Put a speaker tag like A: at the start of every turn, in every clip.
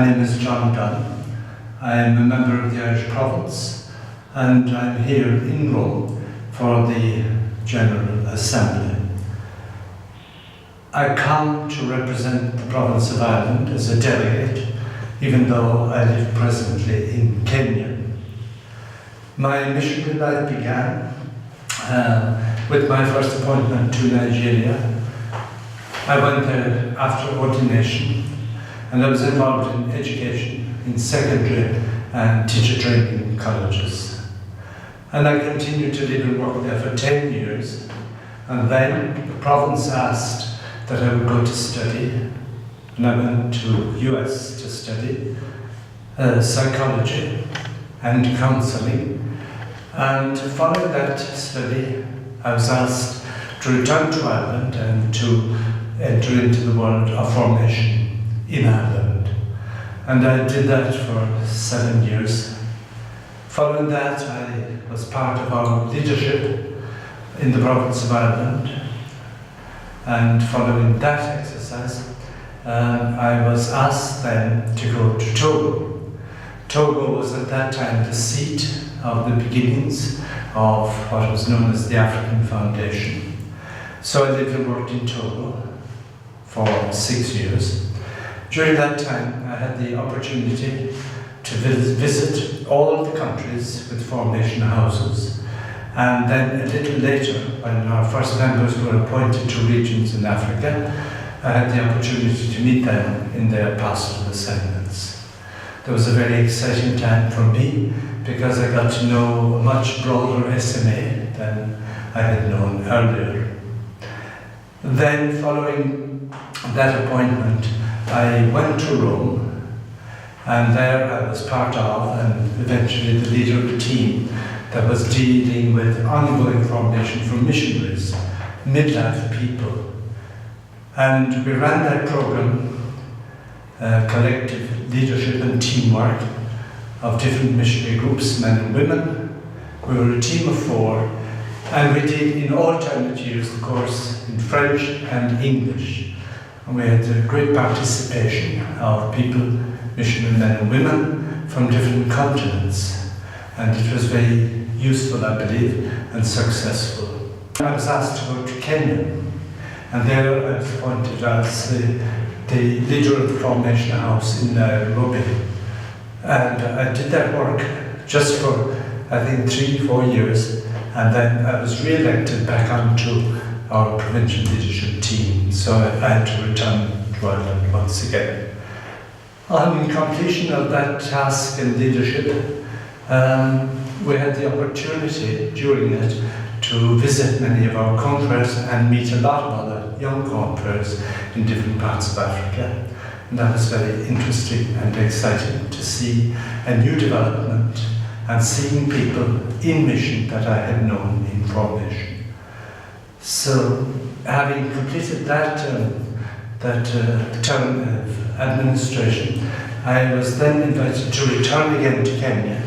A: My name is John Dunne. I am a member of the Irish Province and I'm here in Rome for the General Assembly. I come to represent the province of Ireland as a delegate, even though I live presently in Kenya. My missionary life began with my first appointment to Nigeria. I went there after ordination and I was involved in education in secondary and teacher training colleges. And I continued to live and work there for 10 years. And then the province asked that I would go to study, and I went to US to study psychology and counselling. And following that study, I was asked to return to Ireland and to enter into the world of formation in Ireland. And I did that for 7 years. Following that, I was part of our leadership in the province of Ireland. And following that exercise, I was asked then to go to Togo. Togo was at that time the seat of the beginnings of what was known as the African Foundation. So I lived and worked in Togo for 6 years. During that time, I had the opportunity to visit all the countries with formation houses. And then a little later, when our first members were appointed to regions in Africa, I had the opportunity to meet them in their pastoral assignments. That was a very exciting time for me because I got to know a much broader SMA than I had known earlier. Then, following that appointment, I went to Rome, and there I was part of, and eventually the leader of a team that was dealing with ongoing formation for missionaries, midlife people. And we ran that program, collective leadership and teamwork of different missionary groups, men and women. We were a team of 4, and we did in alternate years the course in French and English. And we had a great participation of people, missionary men and women, from different continents. And it was very useful, I believe, and successful. I was asked to go to Kenya, and there I was appointed as the leader of the formation house in Nairobi. And I did that work just for, I think, 3-4 years, and then I was re-elected back onto our provincial leadership team, so I had to return to Ireland once again. On completion of that task and leadership, we had the opportunity during it to visit many of our confreres and meet a lot of other young confreres in different parts of Africa. And that was very interesting and exciting to see a new development and seeing people in mission that I had known in formation. So, having completed that term of administration, I was then invited to return again to Kenya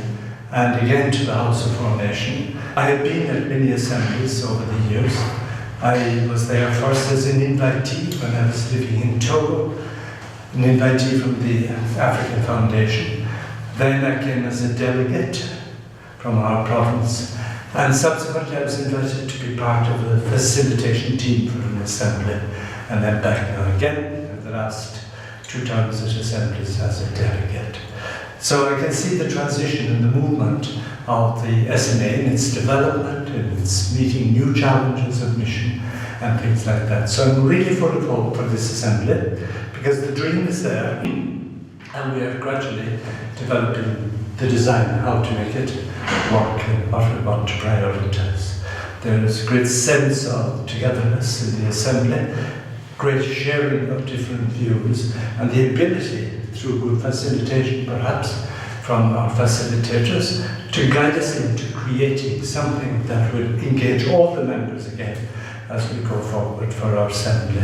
A: and again to the House of Formation. I had been at many assemblies over the years. I was there first as an invitee when I was living in Togo, an invitee from the African Foundation. Then I came as a delegate from our province, and subsequently I was invited to be part of a facilitation team for an assembly, and then back now again for the last 2 terms at assemblies as a delegate. So I can see the transition and the movement of the SMA in its development, and its meeting new challenges of mission and things like that. So I'm really full of hope for this assembly, because the dream is there, and we are gradually developing the design, how to make it work and what we want to prioritize. There is a great sense of togetherness in the assembly, great sharing of different views, and the ability, through good facilitation perhaps, from our facilitators, to guide us into creating something that will engage all the members again as we go forward for our assembly.